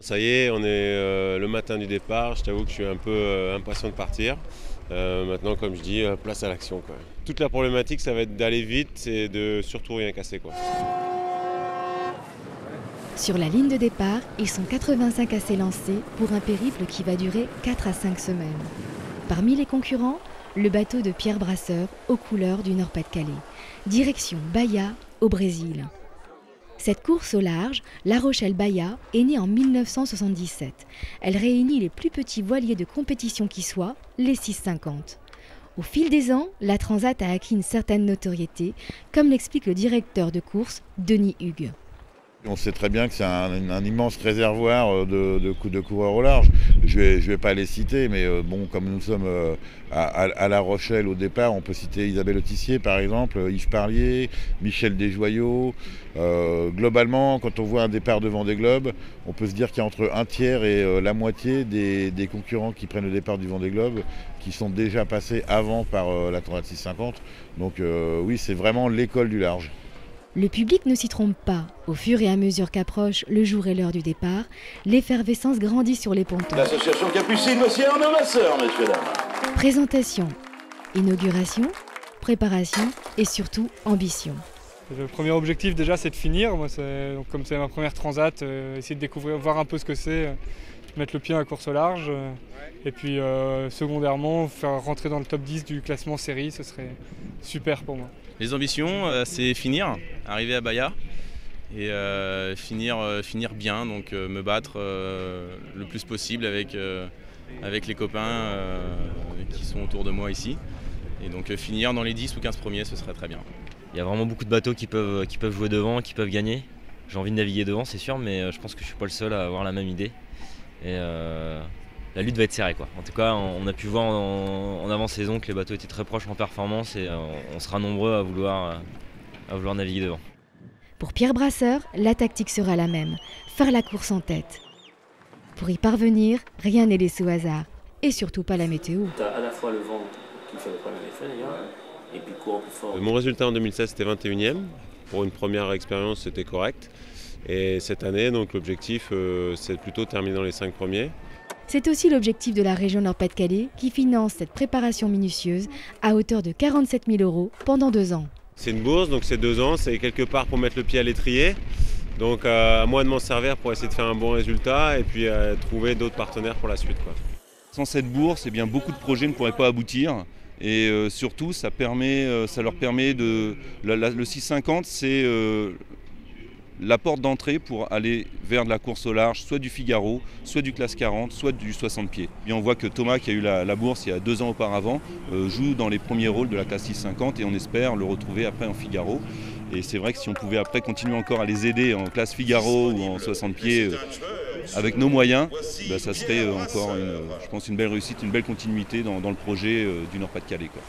Ça y est, on est le matin du départ, je t'avoue que je suis un peu impatient de partir. Maintenant, comme je dis, place à l'action, quoi. Toute la problématique, ça va être d'aller vite et de surtout rien casser, quoi. Sur la ligne de départ, ils sont 85 à s'élancer pour un périple qui va durer 4 à 5 semaines. Parmi les concurrents, le bateau de Pierre Brasseur aux couleurs du Nord-Pas-de-Calais. Direction Bahia, au Brésil. Cette course au large, La Rochelle-Bahia, est née en 1977. Elle réunit les plus petits voiliers de compétition qui soient, les 650. Au fil des ans, la Transat a acquis une certaine notoriété, comme l'explique le directeur de course, Denis Hugues. On sait très bien que c'est un immense réservoir de coureurs au large. Je vais pas les citer, mais comme nous sommes à La Rochelle au départ, on peut citer Isabelle Autissier par exemple, Yves Parlier, Michel Desjoyaux. Globalement, quand on voit un départ de Vendée Globe, on peut se dire qu'il y a entre un tiers et la moitié des concurrents qui prennent le départ du Vendée Globe qui sont déjà passés avant par la Transat 650. Donc oui, c'est vraiment l'école du large. Le public ne s'y trompe pas. Au fur et à mesure qu'approche le jour et l'heure du départ, l'effervescence grandit sur les pontons. L'association Capucine, voici un homme à sœur, messieurs, dames. Présentation, inauguration, préparation et surtout ambition. Le premier objectif déjà c'est de finir. Moi, comme c'est ma première transat, essayer de découvrir, voir un peu ce que c'est, mettre le pied à la course au large. Et puis secondairement, faire rentrer dans le top 10 du classement série, ce serait super pour moi. Les ambitions, c'est finir, arriver à Bahia et finir bien, donc me battre le plus possible avec les copains qui sont autour de moi ici. Et donc finir dans les 10 ou 15 premiers, ce serait très bien. Il y a vraiment beaucoup de bateaux qui peuvent jouer devant, qui peuvent gagner. J'ai envie de naviguer devant, c'est sûr, mais je pense que je ne suis pas le seul à avoir la même idée. Et la lutte va être serrée, quoi. En tout cas, on a pu voir en avant-saison que les bateaux étaient très proches en performance et on sera nombreux à vouloir naviguer devant. Pour Pierre Brasseur, la tactique sera la même, faire la course en tête. Pour y parvenir, rien n'est laissé au hasard, et surtout pas la météo. Tu as à la fois le vent qui fait le problème effet d'ailleurs, et puis le courant plus fort. Mon résultat en 2016, c'était 21e. Pour une première expérience, c'était correct. Et cette année, donc l'objectif, c'est plutôt de terminer dans les 5 premiers. C'est aussi l'objectif de la région Nord-Pas-de-Calais qui finance cette préparation minutieuse à hauteur de 47 000 € pendant 2 ans. C'est une bourse, donc c'est 2 ans, c'est quelque part pour mettre le pied à l'étrier. Donc à moi de m'en servir pour essayer de faire un bon résultat et puis trouver d'autres partenaires pour la suite, quoi. Sans cette bourse, eh bien, beaucoup de projets ne pourraient pas aboutir. Et surtout, ça leur permet de... Le 650, c'est la porte d'entrée pour aller vers de la course au large, soit du Figaro, soit du classe 40, soit du 60 pieds. Et on voit que Thomas, qui a eu la bourse il y a 2 ans auparavant, joue dans les premiers rôles de la classe 650 et on espère le retrouver après en Figaro. Et c'est vrai que si on pouvait après continuer encore à les aider en classe Figaro ou en 60 pieds avec nos moyens, ça serait encore, je pense, une belle réussite, une belle continuité dans le projet du Nord-Pas-de-Calais, quoi.